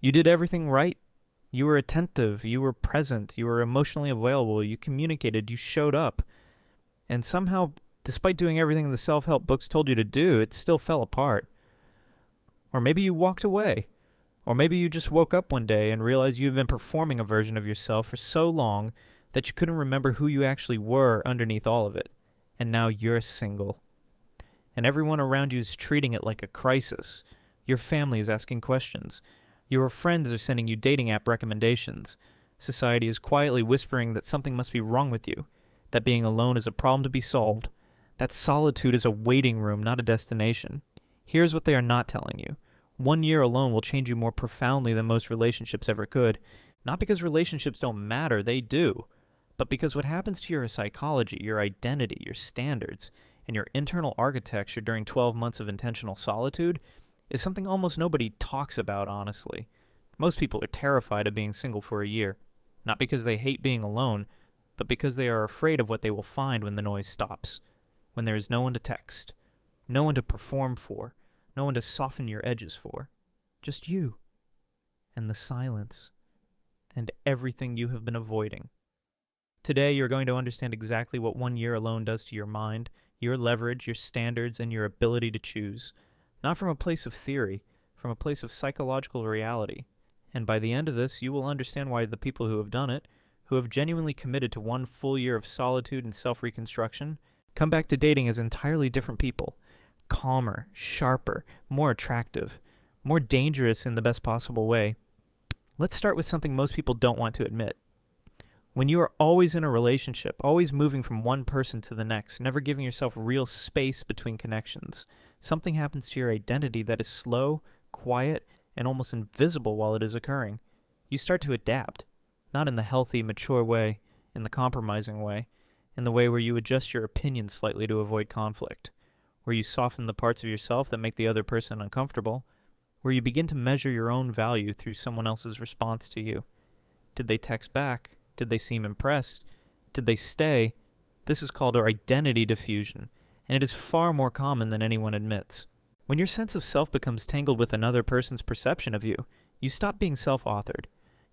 You did everything right. You were attentive, you were present, you were emotionally available, you communicated, you showed up. And somehow, despite doing everything the self-help books told you to do, it still fell apart. Or maybe you walked away. Or maybe you just woke up one day and realized you had been performing a version of yourself for so long that you couldn't remember who you actually were underneath all of it. And now you're single. And everyone around you is treating it like a crisis. Your family is asking questions. Your friends are sending you dating app recommendations. Society is quietly whispering that something must be wrong with you, that being alone is a problem to be solved, that solitude is a waiting room, not a destination. Here's what they are not telling you. 1 year alone will change you more profoundly than most relationships ever could. Not because relationships don't matter, they do, but because what happens to your psychology, your identity, your standards, and your internal architecture during 12 months of intentional solitude is something almost nobody talks about, honestly. Most people are terrified of being single for a year, not because they hate being alone, but because they are afraid of what they will find when the noise stops, when there is no one to text, no one to perform for, no one to soften your edges for, just you, and the silence, and everything you have been avoiding. Today, you're going to understand exactly what 1 year alone does to your mind, your leverage, your standards, and your ability to choose. Not from a place of theory, from a place of psychological reality. And by the end of this, you will understand why the people who have done it, who have genuinely committed to 1 full year of solitude and self-reconstruction, come back to dating as entirely different people. Calmer, sharper, more attractive, more dangerous in the best possible way. Let's start with something most people don't want to admit. When you are always in a relationship, always moving from one person to the next, never giving yourself real space between connections, something happens to your identity that is slow, quiet, and almost invisible while it is occurring. You start to adapt, not in the healthy, mature way, in the compromising way, in the way where you adjust your opinions slightly to avoid conflict, where you soften the parts of yourself that make the other person uncomfortable, where you begin to measure your own value through someone else's response to you. Did they text back? Did they seem impressed? Did they stay? This is called our identity diffusion, and it is far more common than anyone admits. When your sense of self becomes tangled with another person's perception of you, you stop being self-authored.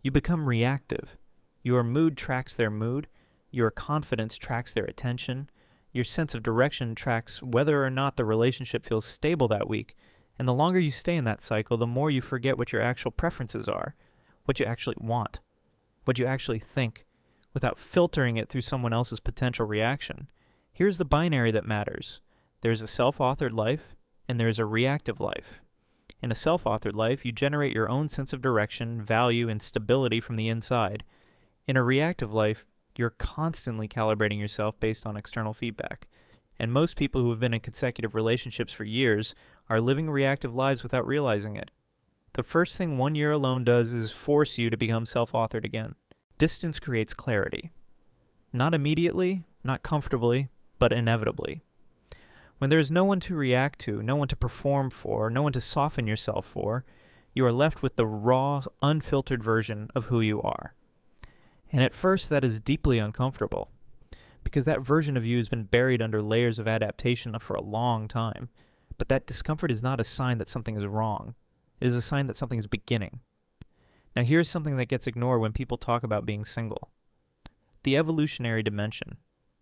You become reactive. Your mood tracks their mood. Your confidence tracks their attention. Your sense of direction tracks whether or not the relationship feels stable that week. And the longer you stay in that cycle, the more you forget what your actual preferences are, what you actually want, what you actually think, without filtering it through someone else's potential reaction. Here's the binary that matters. There's a self-authored life, and there's a reactive life. In a self-authored life, you generate your own sense of direction, value, and stability from the inside. In a reactive life, you're constantly calibrating yourself based on external feedback. And most people who have been in consecutive relationships for years are living reactive lives without realizing it. The first thing 1 year alone does is force you to become self-authored again. Distance creates clarity. Not immediately, not comfortably, but inevitably. When there is no one to react to, no one to perform for, no one to soften yourself for, you are left with the raw, unfiltered version of who you are. And at first that is deeply uncomfortable, because that version of you has been buried under layers of adaptation for a long time. But that discomfort is not a sign that something is wrong. It is a sign that something is beginning. Now here's something that gets ignored when people talk about being single. The evolutionary dimension.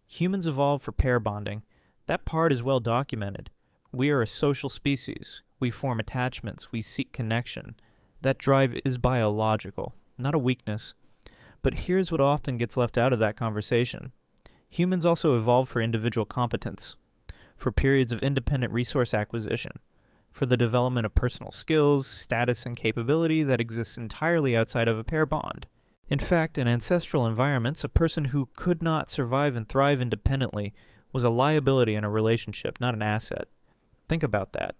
Humans evolved for pair bonding. That part is well documented. We are a social species. We form attachments. We seek connection. That drive is biological, not a weakness. But here's what often gets left out of that conversation. Humans also evolved for individual competence, for periods of independent resource acquisition, for the development of personal skills, status, and capability that exists entirely outside of a pair bond. In fact, in ancestral environments, a person who could not survive and thrive independently was a liability in a relationship, not an asset. Think about that.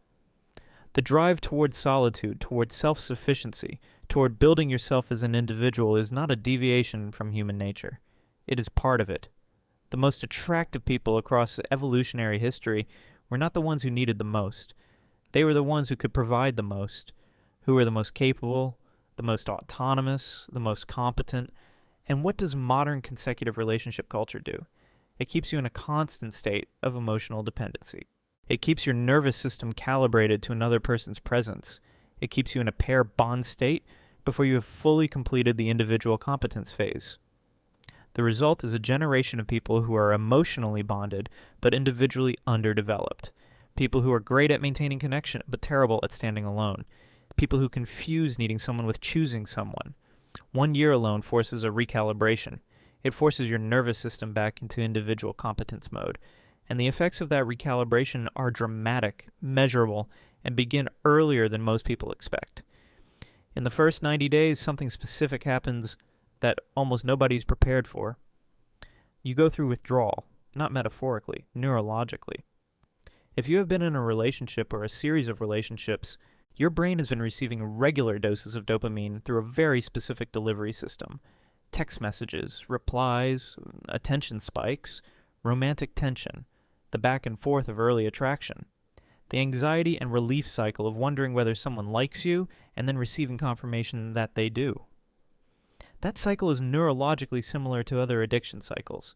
The drive toward solitude, toward self-sufficiency, toward building yourself as an individual is not a deviation from human nature. It is part of it. The most attractive people across evolutionary history were not the ones who needed the most. They were the ones who could provide the most, who were the most capable, the most autonomous, the most competent. And what does modern consecutive relationship culture do? It keeps you in a constant state of emotional dependency. It keeps your nervous system calibrated to another person's presence. It keeps you in a pair bond state, before you have fully completed the individual competence phase. The result is a generation of people who are emotionally bonded but individually underdeveloped. People who are great at maintaining connection but terrible at standing alone. People who confuse needing someone with choosing someone. 1 year alone forces a recalibration. It forces your nervous system back into individual competence mode. And the effects of that recalibration are dramatic, measurable, and begin earlier than most people expect. In the first 90 days, something specific happens that almost nobody's prepared for. You go through withdrawal, not metaphorically, neurologically. If you have been in a relationship or a series of relationships, your brain has been receiving regular doses of dopamine through a very specific delivery system. Text messages, replies, attention spikes, romantic tension, the back and forth of early attraction. The anxiety and relief cycle of wondering whether someone likes you and then receiving confirmation that they do. That cycle is neurologically similar to other addiction cycles.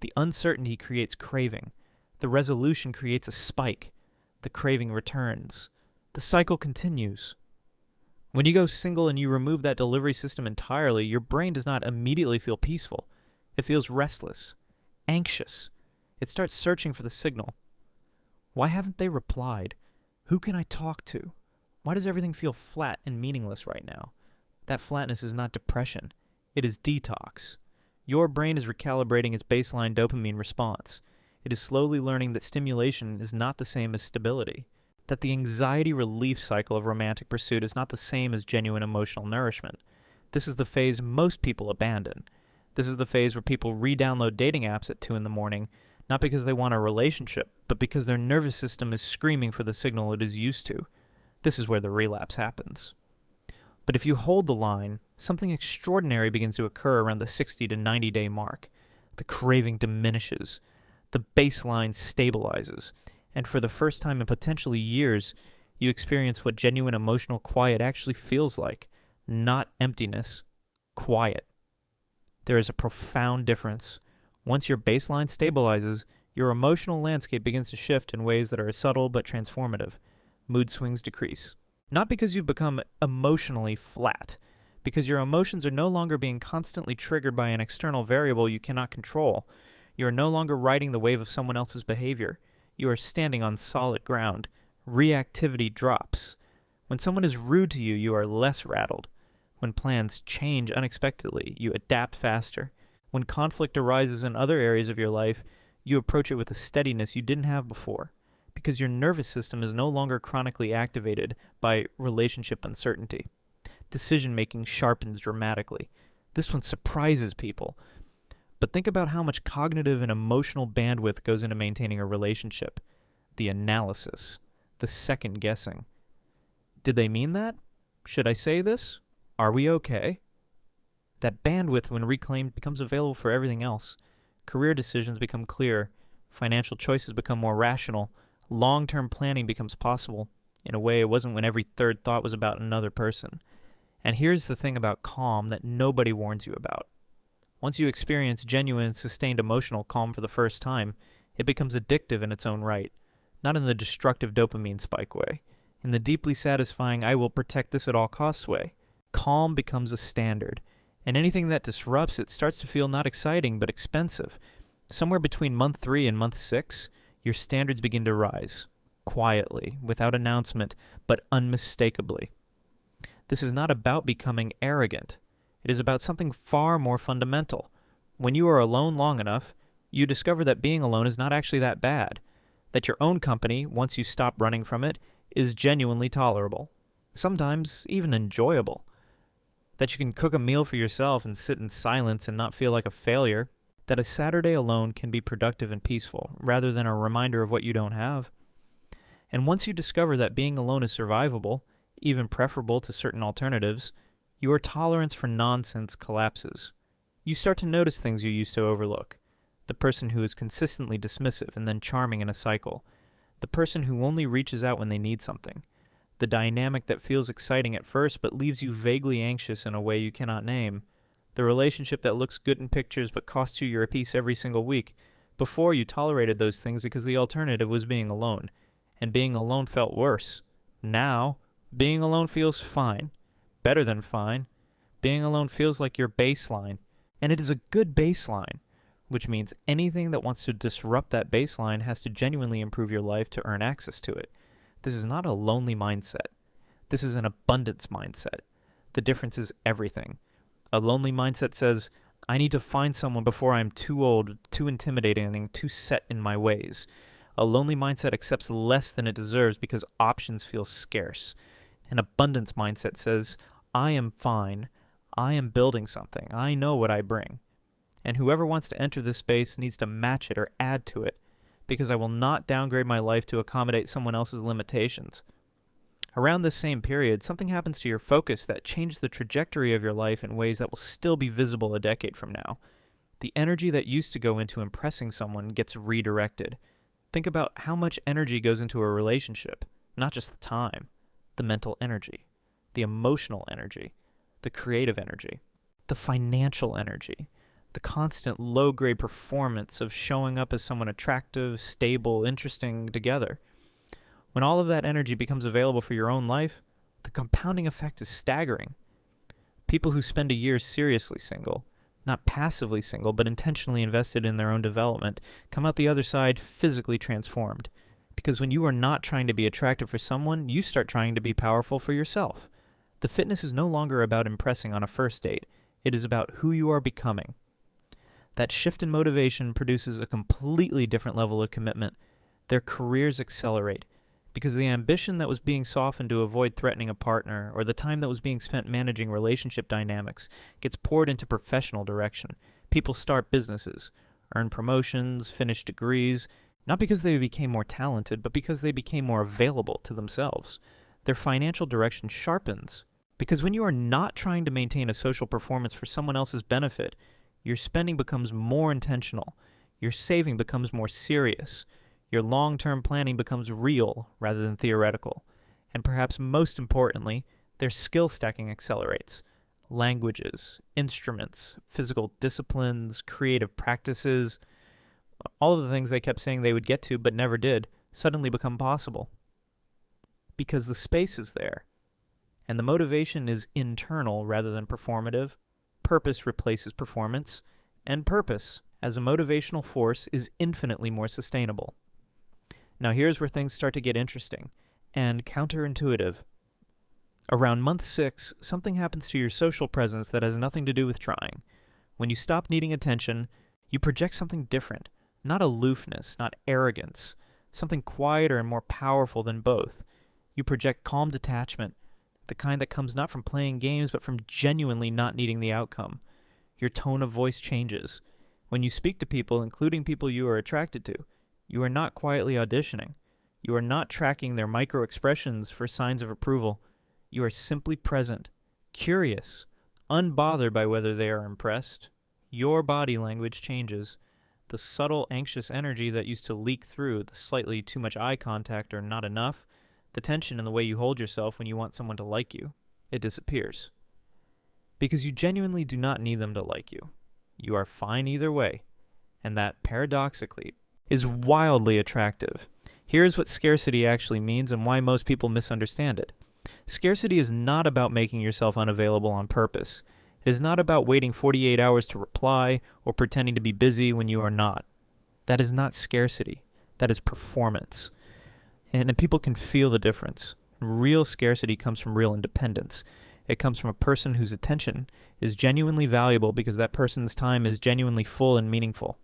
The uncertainty creates craving. The resolution creates a spike. The craving returns. The cycle continues. When you go single and you remove that delivery system entirely, your brain does not immediately feel peaceful. It feels restless, anxious. It starts searching for the signal. Why haven't they replied? Who can I talk to? Why does everything feel flat and meaningless right now? That flatness is not depression. It is detox. Your brain is recalibrating its baseline dopamine response. It is slowly learning that stimulation is not the same as stability. That the anxiety relief cycle of romantic pursuit is not the same as genuine emotional nourishment. This is the phase most people abandon. This is the phase where people re-download dating apps at 2 in the morning, not because they want a relationship, but because their nervous system is screaming for the signal it is used to. This is where the relapse happens. But if you hold the line, something extraordinary begins to occur around the 60 to 90 day mark. The craving diminishes. The baseline stabilizes. And for the first time in potentially years, you experience what genuine emotional quiet actually feels like. Not emptiness, quiet. There is a profound difference. Once your baseline stabilizes, your emotional landscape begins to shift in ways that are subtle but transformative. Mood swings decrease. Not because you've become emotionally flat, because your emotions are no longer being constantly triggered by an external variable you cannot control. You are no longer riding the wave of someone else's behavior. You are standing on solid ground. Reactivity drops. When someone is rude to you, you are less rattled. When plans change unexpectedly, you adapt faster. When conflict arises in other areas of your life, you approach it with a steadiness you didn't have before, because your nervous system is no longer chronically activated by relationship uncertainty. Decision-making sharpens dramatically. This one surprises people. But think about how much cognitive and emotional bandwidth goes into maintaining a relationship. The analysis. The second-guessing. Did they mean that? Should I say this? Are we okay? That bandwidth, when reclaimed, becomes available for everything else. Career decisions become clear. Financial choices become more rational. Long-term planning becomes possible. In a way, it wasn't when every third thought was about another person. And here's the thing about calm that nobody warns you about. Once you experience genuine, sustained emotional calm for the first time, it becomes addictive in its own right. Not in the destructive dopamine spike way. In the deeply satisfying, I will protect this at all costs way. Calm becomes a standard. And anything that disrupts it starts to feel not exciting, but expensive. Somewhere between month 3 and month 6, your standards begin to rise. Quietly, without announcement, but unmistakably. This is not about becoming arrogant. It is about something far more fundamental. When you are alone long enough, you discover that being alone is not actually that bad. That your own company, once you stop running from it, is genuinely tolerable. Sometimes even enjoyable. That you can cook a meal for yourself and sit in silence and not feel like a failure. That a Saturday alone can be productive and peaceful, rather than a reminder of what you don't have. And once you discover that being alone is survivable, even preferable to certain alternatives, your tolerance for nonsense collapses. You start to notice things you used to overlook. The person who is consistently dismissive and then charming in a cycle. The person who only reaches out when they need something. The dynamic that feels exciting at first but leaves you vaguely anxious in a way you cannot name. The relationship that looks good in pictures but costs you your peace every single week. Before, you tolerated those things because the alternative was being alone. And being alone felt worse. Now, being alone feels fine. Better than fine. Being alone feels like your baseline, and it is a good baseline, which means anything that wants to disrupt that baseline has to genuinely improve your life to earn access to it. This is not a lonely mindset. This is an abundance mindset. The difference is everything. A lonely mindset says, I need to find someone before I'm too old, too intimidating, and too set in my ways. A lonely mindset accepts less than it deserves because options feel scarce. An abundance mindset says, I am fine. I am building something. I know what I bring. And whoever wants to enter this space needs to match it or add to it, because I will not downgrade my life to accommodate someone else's limitations. Around this same period, something happens to your focus that changes the trajectory of your life in ways that will still be visible a decade from now. The energy that used to go into impressing someone gets redirected. Think about how much energy goes into a relationship, not just the time, the mental energy, the emotional energy, the creative energy, the financial energy, the constant low-grade performance of showing up as someone attractive, stable, interesting together. When all of that energy becomes available for your own life, the compounding effect is staggering. People who spend a year seriously single, not passively single, but intentionally invested in their own development, come out the other side physically transformed. Because when you are not trying to be attractive for someone, you start trying to be powerful for yourself. The fitness is no longer about impressing on a first date. It is about who you are becoming. That shift in motivation produces a completely different level of commitment. Their careers accelerate, because the ambition that was being softened to avoid threatening a partner, or the time that was being spent managing relationship dynamics, gets poured into professional direction. People start businesses, earn promotions, finish degrees, not because they became more talented, but because they became more available to themselves. Their financial direction sharpens, because when you are not trying to maintain a social performance for someone else's benefit, your spending becomes more intentional, your saving becomes more serious, your long-term planning becomes real rather than theoretical, and perhaps most importantly, their skill stacking accelerates. Languages, instruments, physical disciplines, creative practices, all of the things they kept saying they would get to but never did, suddenly become possible. Because the space is there, and the motivation is internal rather than performative. Purpose replaces performance, and purpose, as a motivational force, is infinitely more sustainable. Now here's where things start to get interesting and counterintuitive. Around month 6, something happens to your social presence that has nothing to do with trying. When you stop needing attention, you project something different, not aloofness, not arrogance, something quieter and more powerful than both. You project calm detachment, the kind that comes not from playing games, but from genuinely not needing the outcome. Your tone of voice changes. When you speak to people, including people you are attracted to, you are not quietly auditioning. You are not tracking their micro-expressions for signs of approval. You are simply present, curious, unbothered by whether they are impressed. Your body language changes. The subtle, anxious energy that used to leak through, the slightly too much eye contact or not enough, the tension in the way you hold yourself when you want someone to like you, it disappears. Because you genuinely do not need them to like you. You are fine either way. And that, paradoxically, is wildly attractive. Here's what scarcity actually means and why most people misunderstand it. Scarcity is not about making yourself unavailable on purpose. It is not about waiting 48 hours to reply or pretending to be busy when you are not. That is not scarcity. That is performance. And people can feel the difference. Real scarcity comes from real independence. It comes from a person whose attention is genuinely valuable because that person's time is genuinely full and meaningful.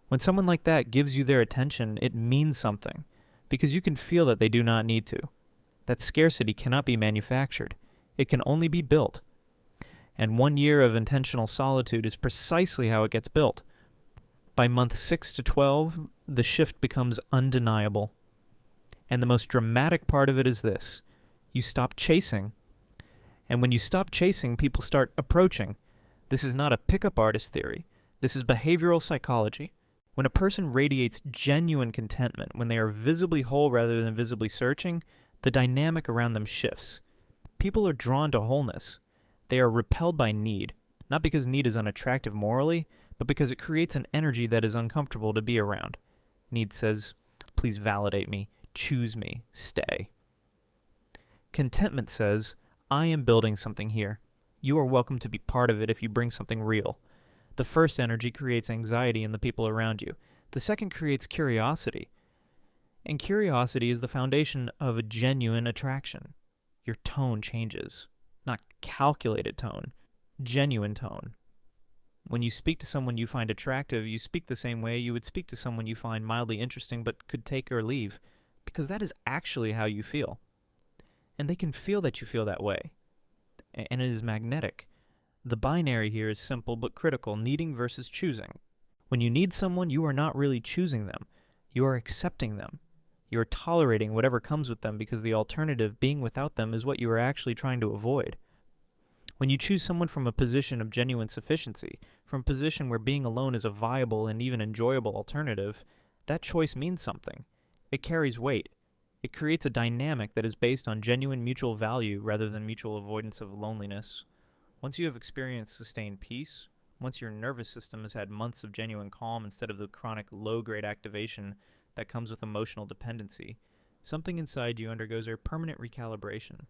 When someone like that gives you their attention, it means something, because you can feel that they do not need to. That scarcity cannot be manufactured. It can only be built. And 1 year of intentional solitude is precisely how it gets built. By month 6 to 12, the shift becomes undeniable. And the most dramatic part of it is this. You stop chasing. And when you stop chasing, people start approaching. This is not a pickup artist theory. This is behavioral psychology. When a person radiates genuine contentment, when they are visibly whole rather than visibly searching, the dynamic around them shifts. People are drawn to wholeness. They are repelled by need, not because need is unattractive morally, but because it creates an energy that is uncomfortable to be around. Need says, please validate me, choose me, stay. Contentment says, I am building something here. You are welcome to be part of it if you bring something real. The first energy creates anxiety in the people around you. The second creates curiosity. And curiosity is the foundation of a genuine attraction. Your tone changes. Not calculated tone, genuine tone. When you speak to someone you find attractive, you speak the same way you would speak to someone you find mildly interesting but could take or leave, because that is actually how you feel. And they can feel that you feel that way. And it is magnetic. The binary here is simple but critical, needing versus choosing. When you need someone, you are not really choosing them. You are accepting them. You are tolerating whatever comes with them because the alternative, being without them, is what you are actually trying to avoid. When you choose someone from a position of genuine sufficiency, from a position where being alone is a viable and even enjoyable alternative, that choice means something. It carries weight. It creates a dynamic that is based on genuine mutual value rather than mutual avoidance of loneliness. Once you have experienced sustained peace, once your nervous system has had months of genuine calm instead of the chronic low-grade activation that comes with emotional dependency, something inside you undergoes a permanent recalibration.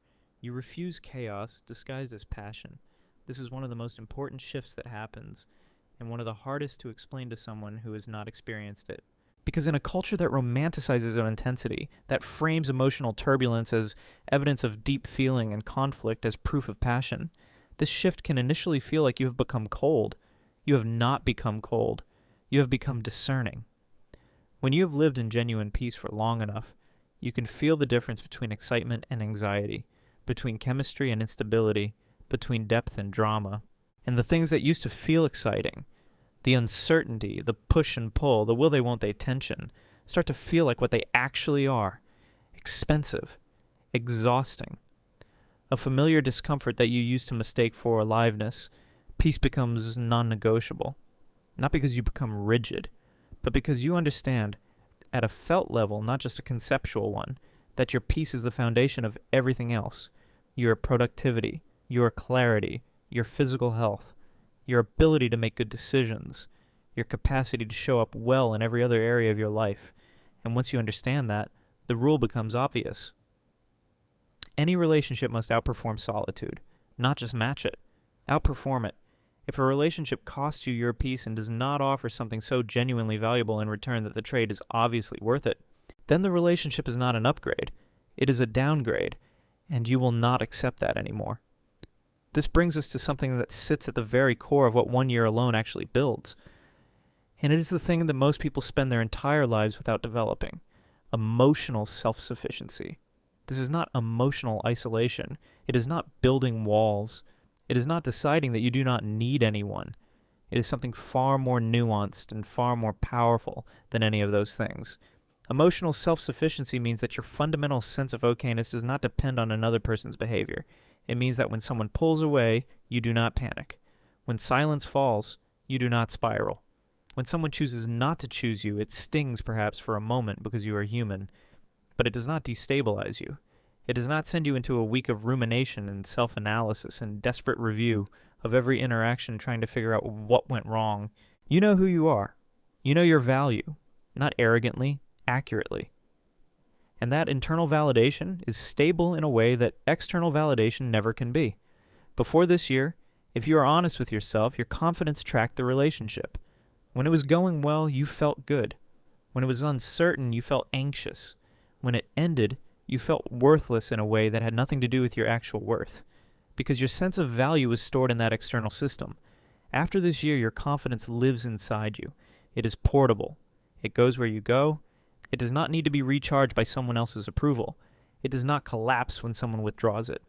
You refuse chaos disguised as passion. This is one of the most important shifts that happens, and one of the hardest to explain to someone who has not experienced it. Because in a culture that romanticizes intensity, that frames emotional turbulence as evidence of deep feeling and conflict as proof of passion, this shift can initially feel like you have become cold. You have not become cold. You have become discerning. When you have lived in genuine peace for long enough, you can feel the difference between excitement and anxiety, between chemistry and instability, between depth and drama. And the things that used to feel exciting, the uncertainty, the push and pull, the will they won't they tension, start to feel like what they actually are: expensive, exhausting. A familiar discomfort that you used to mistake for aliveness, peace becomes non-negotiable. Not because you become rigid, but because you understand, at a felt level, not just a conceptual one, that your peace is the foundation of everything else. Your productivity, your clarity, your physical health, your ability to make good decisions, your capacity to show up well in every other area of your life. And once you understand that, the rule becomes obvious. Any relationship must outperform solitude, not just match it. Outperform it. If a relationship costs you your peace and does not offer something so genuinely valuable in return that the trade is obviously worth it, then the relationship is not an upgrade. It is a downgrade, and you will not accept that anymore. This brings us to something that sits at the very core of what 1 year alone actually builds. And it is the thing that most people spend their entire lives without developing: emotional self-sufficiency. This is not emotional isolation. It is not building walls. It is not deciding that you do not need anyone. It is something far more nuanced and far more powerful than any of those things. Emotional self-sufficiency means that your fundamental sense of okayness does not depend on another person's behavior. It means that when someone pulls away, you do not panic. When silence falls, you do not spiral. When someone chooses not to choose you, it stings perhaps for a moment because you are human, but it does not destabilize you. It does not send you into a week of rumination and self-analysis and desperate review of every interaction trying to figure out what went wrong. You know who you are. You know your value, not arrogantly, accurately. And that internal validation is stable in a way that external validation never can be. Before this year, if you are honest with yourself, your confidence tracked the relationship. When it was going well, you felt good. When it was uncertain, you felt anxious. When it ended, you felt worthless in a way that had nothing to do with your actual worth, because your sense of value was stored in that external system. After this year, your confidence lives inside you. It is portable. It goes where you go. It does not need to be recharged by someone else's approval. It does not collapse when someone withdraws it.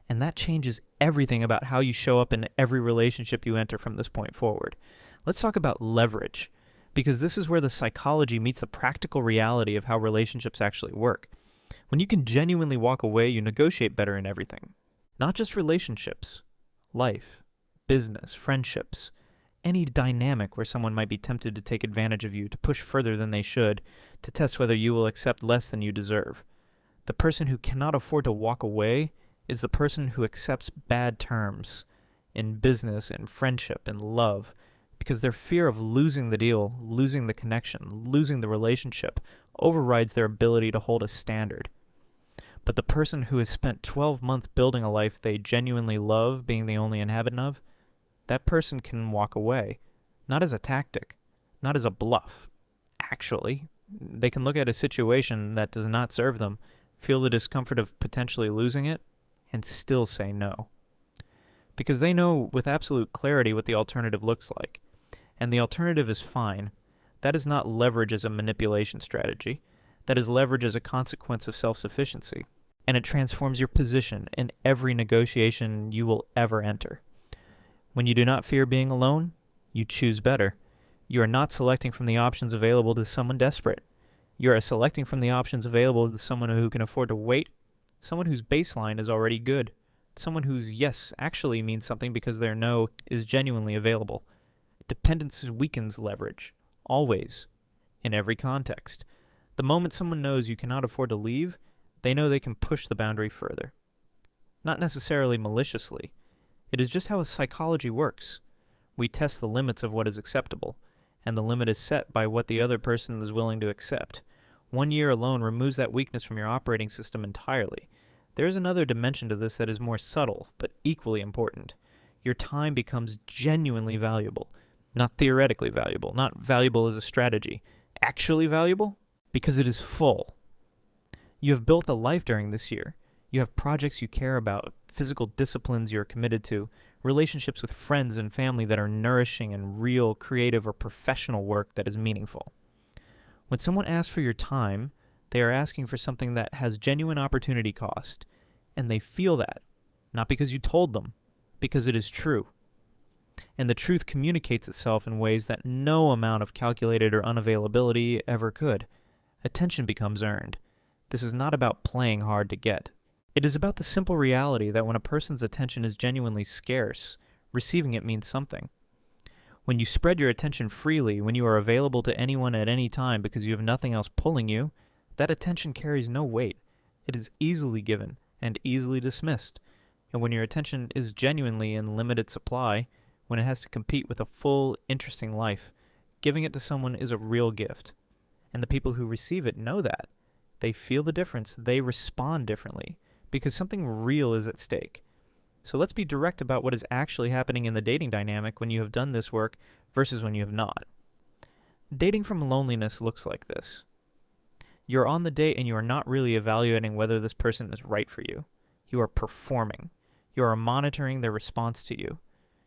And that changes everything about how you show up in every relationship you enter from this point forward. Let's talk about leverage, because this is where the psychology meets the practical reality of how relationships actually work. When you can genuinely walk away, you negotiate better in everything. Not just relationships, life, business, friendships, any dynamic where someone might be tempted to take advantage of you, to push further than they should, to test whether you will accept less than you deserve. The person who cannot afford to walk away is the person who accepts bad terms in business, in friendship, in love, because their fear of losing the deal, losing the connection, losing the relationship overrides their ability to hold a standard. But the person who has spent 12 months building a life they genuinely love being the only inhabitant of, that person can walk away, not as a tactic, not as a bluff. Actually, they can look at a situation that does not serve them, feel the discomfort of potentially losing it, and still say no. Because they know with absolute clarity what the alternative looks like. And the alternative is fine. That is not leverage as a manipulation strategy. That is leverage as a consequence of self-sufficiency. And it transforms your position in every negotiation you will ever enter. When you do not fear being alone, you choose better. You are not selecting from the options available to someone desperate. You are selecting from the options available to someone who can afford to wait, someone whose baseline is already good, someone whose yes actually means something because their no is genuinely available. Dependence weakens leverage, always, in every context. The moment someone knows you cannot afford to leave, they know they can push the boundary further. Not necessarily maliciously. It is just how psychology works. We test the limits of what is acceptable, and the limit is set by what the other person is willing to accept. 1 year alone removes that weakness from your operating system entirely. There is another dimension to this that is more subtle, but equally important. Your time becomes genuinely valuable. Not theoretically valuable, not valuable as a strategy. Actually valuable? Because it is full. You have built a life during this year. You have projects you care about, physical disciplines you are committed to, relationships with friends and family that are nourishing, and real, creative, or professional work that is meaningful. When someone asks for your time, they are asking for something that has genuine opportunity cost, and they feel that, not because you told them, because it is true. And the truth communicates itself in ways that no amount of calculated or unavailability ever could. Attention becomes earned. This is not about playing hard to get. It is about the simple reality that when a person's attention is genuinely scarce, receiving it means something. When you spread your attention freely, when you are available to anyone at any time because you have nothing else pulling you, that attention carries no weight. It is easily given and easily dismissed. And when your attention is genuinely in limited supply, when it has to compete with a full, interesting life, giving it to someone is a real gift. And the people who receive it know that. They feel the difference. They respond differently because something real is at stake. So let's be direct about what is actually happening in the dating dynamic when you have done this work versus when you have not. Dating from loneliness looks like this. You're on the date and you are not really evaluating whether this person is right for you. You are performing. You are monitoring their response to you.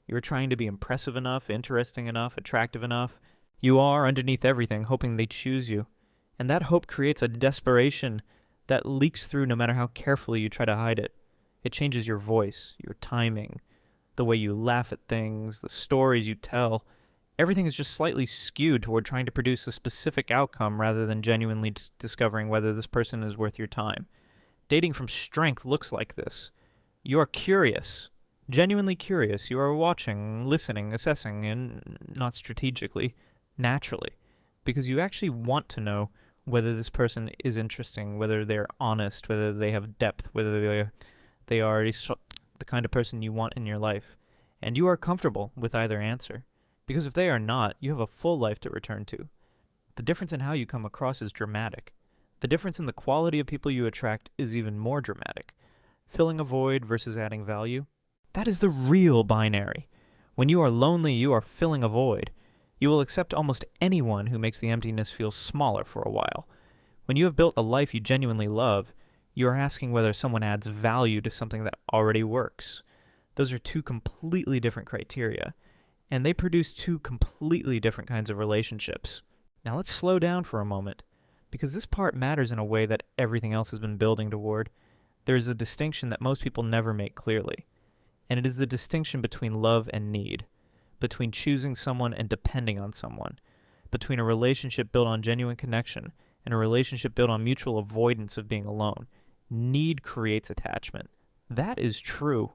You are trying to be impressive enough, interesting enough, attractive enough. You are, underneath everything, hoping they choose you. And that hope creates a desperation that leaks through no matter how carefully you try to hide it. It changes your voice, your timing, the way you laugh at things, the stories you tell. Everything is just slightly skewed toward trying to produce a specific outcome rather than genuinely discovering whether this person is worth your time. Dating from strength looks like this. You are curious, genuinely curious. You are watching, listening, assessing, and not strategically, naturally, because you actually want to know whether this person is interesting, whether they're honest, whether they have depth, whether they are the kind of person you want in your life. And you are comfortable with either answer, because if they are not, you have a full life to return to. The difference in how you come across is dramatic. The difference in the quality of people you attract is even more dramatic. Filling a void versus adding value. That is the real binary. When you are lonely, you are filling a void. You will accept almost anyone who makes the emptiness feel smaller for a while. When you have built a life you genuinely love, you are asking whether someone adds value to something that already works. Those are two completely different criteria, and they produce two completely different kinds of relationships. Now let's slow down for a moment, because this part matters in a way that everything else has been building toward. There is a distinction that most people never make clearly, and it is the distinction between love and need, between choosing someone and depending on someone, between a relationship built on genuine connection and a relationship built on mutual avoidance of being alone. Need creates attachment. That is true.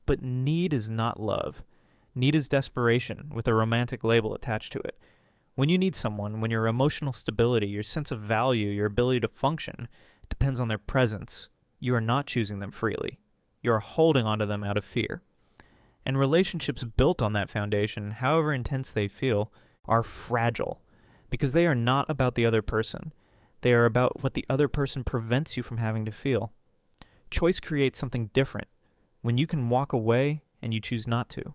But need is not love. Need is desperation with a romantic label attached to it. When you need someone, when your emotional stability, your sense of value, your ability to function depends on their presence, you are not choosing them freely. You are holding onto them out of fear. And relationships built on that foundation, however intense they feel, are fragile because they are not about the other person. They are about what the other person prevents you from having to feel. Choice creates something different when you can walk away and you choose not to.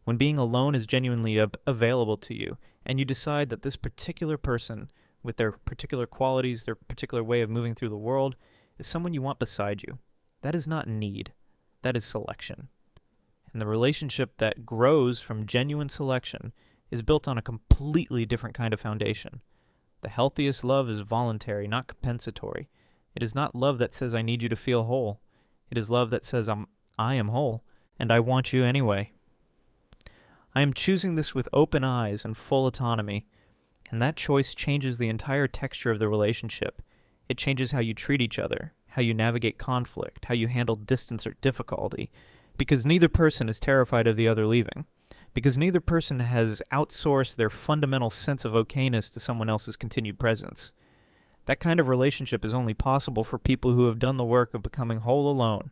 When being alone is genuinely available to you, and you decide that this particular person, with their particular qualities, their particular way of moving through the world, is someone you want beside you. That is not need. That is selection. And the relationship that grows from genuine selection is built on a completely different kind of foundation. The healthiest love is voluntary, not compensatory. It is not love that says, I need you to feel whole. It is love that says, I am whole, and I want you anyway. I am choosing this with open eyes and full autonomy, and that choice changes the entire texture of the relationship. It changes how you treat each other, how you navigate conflict, how you handle distance or difficulty, because neither person is terrified of the other leaving, because neither person has outsourced their fundamental sense of okayness to someone else's continued presence. That kind of relationship is only possible for people who have done the work of becoming whole alone.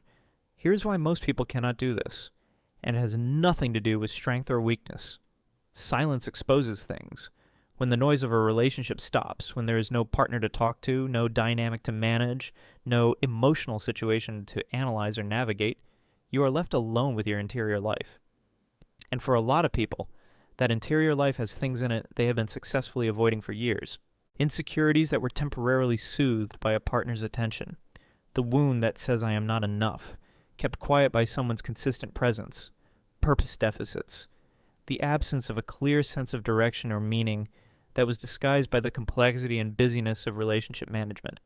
Here's why most people cannot do this, and it has nothing to do with strength or weakness. Silence exposes things. When the noise of a relationship stops, when there is no partner to talk to, no dynamic to manage, no emotional situation to analyze or navigate, you are left alone with your interior life. And for a lot of people, that interior life has things in it they have been successfully avoiding for years. Insecurities that were temporarily soothed by a partner's attention. The wound that says I am not enough, kept quiet by someone's consistent presence. Purpose deficits. The absence of a clear sense of direction or meaning that was disguised by the complexity and busyness of relationship management.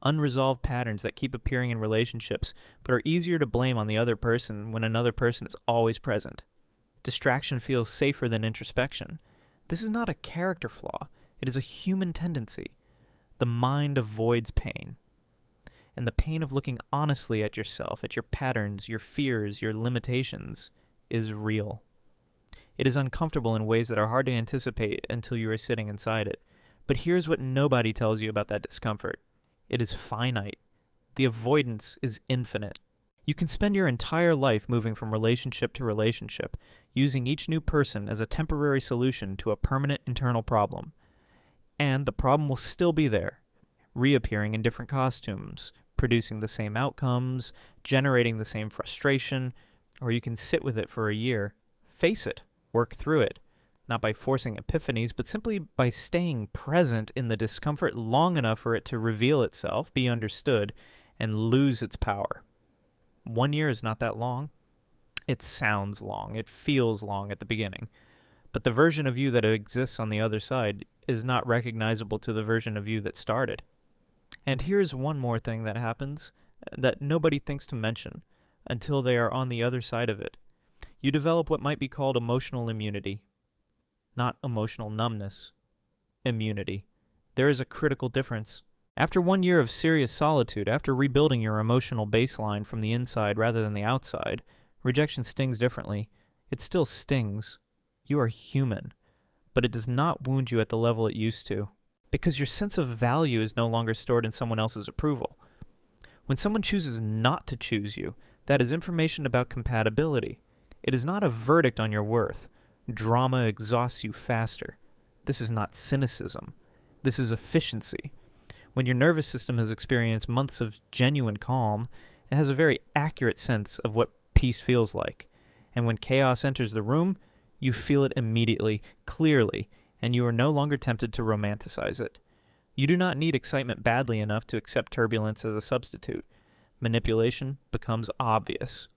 Unresolved patterns that keep appearing in relationships but are easier to blame on the other person when another person is always present. Distraction feels safer than introspection. This is not a character flaw. It is a human tendency. The mind avoids pain. And the pain of looking honestly at yourself, at your patterns, your fears, your limitations, is real. It is uncomfortable in ways that are hard to anticipate until you are sitting inside it. But here's what nobody tells you about that discomfort. It is finite. The avoidance is infinite. You can spend your entire life moving from relationship to relationship, using each new person as a temporary solution to a permanent internal problem. And the problem will still be there, reappearing in different costumes, producing the same outcomes, generating the same frustration, or you can sit with it for a year, face it, work through it, not by forcing epiphanies, but simply by staying present in the discomfort long enough for it to reveal itself, be understood, and lose its power. 1 year is not that long. It sounds long. It feels long at the beginning. But the version of you that exists on the other side is not recognizable to the version of you that started. And here's one more thing that happens that nobody thinks to mention until they are on the other side of it. You develop what might be called emotional immunity. Not emotional numbness. Immunity. There is a critical difference. After 1 year of serious solitude, after rebuilding your emotional baseline from the inside rather than the outside, rejection stings differently. It still stings. You are human. But it does not wound you at the level it used to. Because your sense of value is no longer stored in someone else's approval. When someone chooses not to choose you, that is information about compatibility. It is not a verdict on your worth. Drama exhausts you faster. This is not cynicism. This is efficiency. When your nervous system has experienced months of genuine calm, it has a very accurate sense of what peace feels like. And when chaos enters the room, you feel it immediately, clearly, and you are no longer tempted to romanticize it. You do not need excitement badly enough to accept turbulence as a substitute. Manipulation becomes obvious.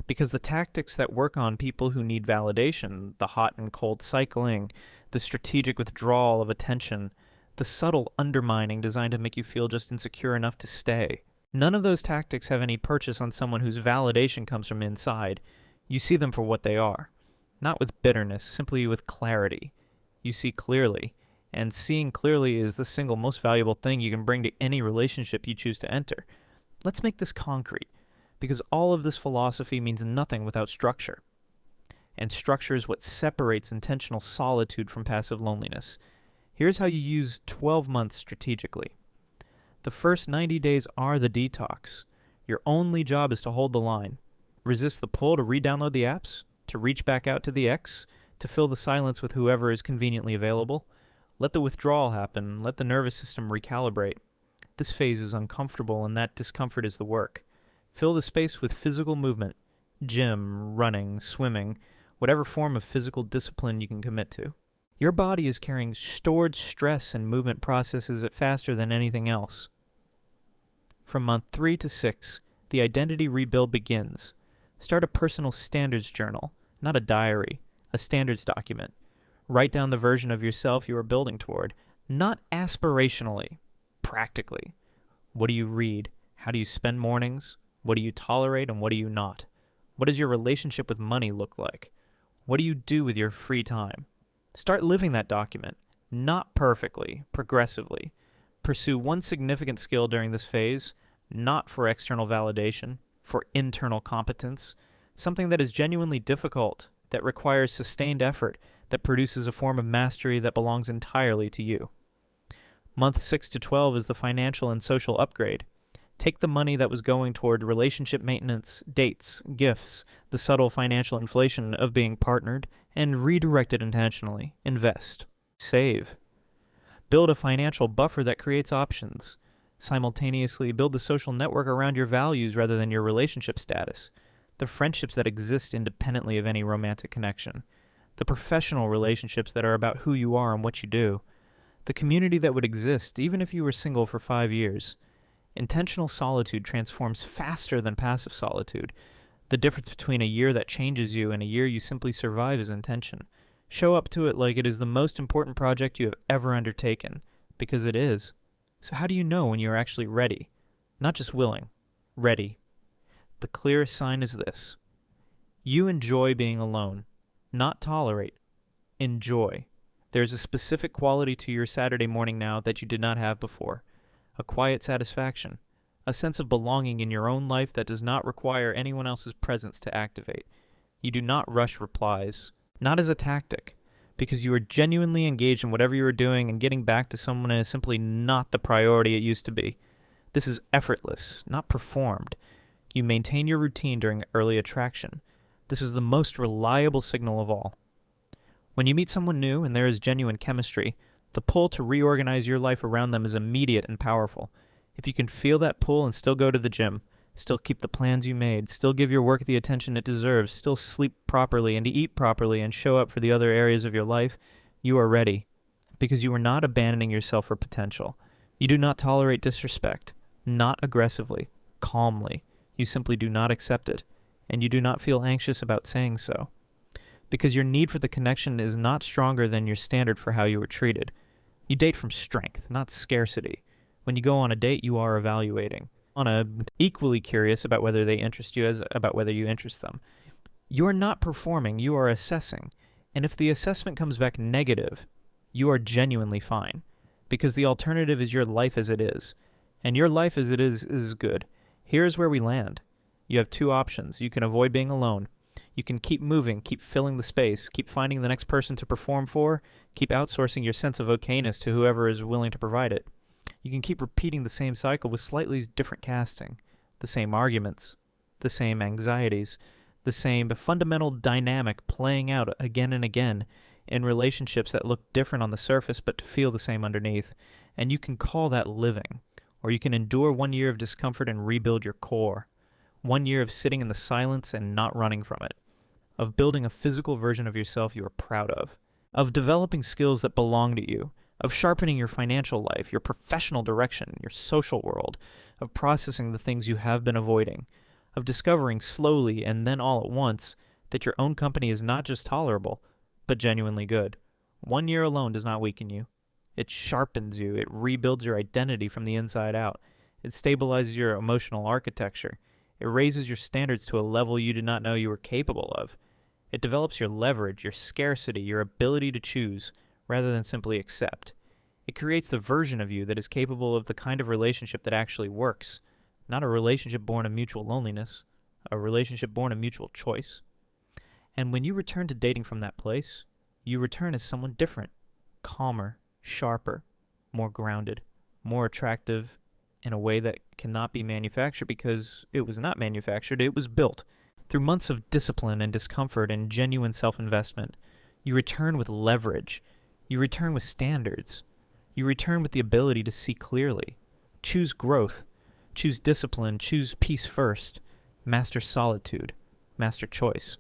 Because the tactics that work on people who need validation, the hot and cold cycling, the strategic withdrawal of attention, the subtle undermining designed to make you feel just insecure enough to stay. None of those tactics have any purchase on someone whose validation comes from inside. You see them for what they are. Not with bitterness, simply with clarity. You see clearly, and seeing clearly is the single most valuable thing you can bring to any relationship you choose to enter. Let's make this concrete, because all of this philosophy means nothing without structure. And structure is what separates intentional solitude from passive loneliness. Here's how you use 12 months strategically. The first 90 days are the detox. Your only job is to hold the line. Resist the pull to re-download the apps, to reach back out to the ex, to fill the silence with whoever is conveniently available. Let the withdrawal happen. Let the nervous system recalibrate. This phase is uncomfortable, and that discomfort is the work. Fill the space with physical movement, gym, running, swimming, whatever form of physical discipline you can commit to. Your body is carrying stored stress and movement processes it faster than anything else. From month 3 to 6, the identity rebuild begins. Start a personal standards journal, not a diary, a standards document. Write down the version of yourself you are building toward, not aspirationally, practically. What do you read? How do you spend mornings? What do you tolerate and what do you not? What does your relationship with money look like? What do you do with your free time? Start living that document, not perfectly, progressively. Pursue one significant skill during this phase, not for external validation, for internal competence, something that is genuinely difficult, that requires sustained effort, that produces a form of mastery that belongs entirely to you. Month 6 to 12 is the financial and social upgrade. Take the money that was going toward relationship maintenance, dates, gifts, the subtle financial inflation of being partnered, and redirect it intentionally. Invest. Save. Build a financial buffer that creates options. Simultaneously, build the social network around your values rather than your relationship status. The friendships that exist independently of any romantic connection. The professional relationships that are about who you are and what you do. The community that would exist even if you were single for 5 years. Intentional solitude transforms faster than passive solitude. The difference between a year that changes you and a year you simply survive is intention. Show up to it like it is the most important project you have ever undertaken, because it is. So how do you know when you are actually ready? Not just willing. Ready. The clearest sign is this. You enjoy being alone. Not tolerate. Enjoy. There's a specific quality to your Saturday morning now that you did not have before. A quiet satisfaction. A sense of belonging in your own life that does not require anyone else's presence to activate. You do not rush replies. Not as a tactic. Because you are genuinely engaged in whatever you are doing, and getting back to someone is simply not the priority it used to be. This is effortless, not performed. You maintain your routine during early attraction. This is the most reliable signal of all. When you meet someone new and there is genuine chemistry, the pull to reorganize your life around them is immediate and powerful. If you can feel that pull and still go to the gym, still keep the plans you made, still give your work the attention it deserves, still sleep properly and eat properly and show up for the other areas of your life, you are ready. Because you are not abandoning yourself for potential. You do not tolerate disrespect. Not aggressively. Calmly. You simply do not accept it. And you do not feel anxious about saying so. Because your need for the connection is not stronger than your standard for how you were treated. You date from strength, not scarcity. When you go on a date, you are evaluating. Equally curious about whether they interest you as about whether you interest them. You are not performing, you are assessing. And if the assessment comes back negative, you are genuinely fine. Because the alternative is your life as it is. And your life as it is good. Here's where we land. You have 2 options. You can avoid being alone. You can keep moving, keep filling the space, keep finding the next person to perform for, keep outsourcing your sense of okayness to whoever is willing to provide it. You can keep repeating the same cycle with slightly different casting, the same arguments, the same anxieties, the same fundamental dynamic playing out again and again in relationships that look different on the surface but feel the same underneath. And you can call that living, or you can endure 1 year of discomfort and rebuild your core. 1 year of sitting in the silence and not running from it. Of building a physical version of yourself you are proud of developing skills that belong to you, of sharpening your financial life, your professional direction, your social world, of processing the things you have been avoiding, of discovering slowly and then all at once that your own company is not just tolerable, but genuinely good. 1 year alone does not weaken you. It sharpens you. It rebuilds your identity from the inside out. It stabilizes your emotional architecture. It raises your standards to a level you did not know you were capable of. It develops your leverage, your scarcity, your ability to choose, rather than simply accept. It creates the version of you that is capable of the kind of relationship that actually works, not a relationship born of mutual loneliness, a relationship born of mutual choice. And when you return to dating from that place, you return as someone different, calmer, sharper, more grounded, more attractive in a way that cannot be manufactured because it was not manufactured, it was built. Through months of discipline and discomfort and genuine self-investment, you return with leverage. You return with standards. You return with the ability to see clearly. Choose growth. Choose discipline. Choose peace first. Master solitude. Master choice.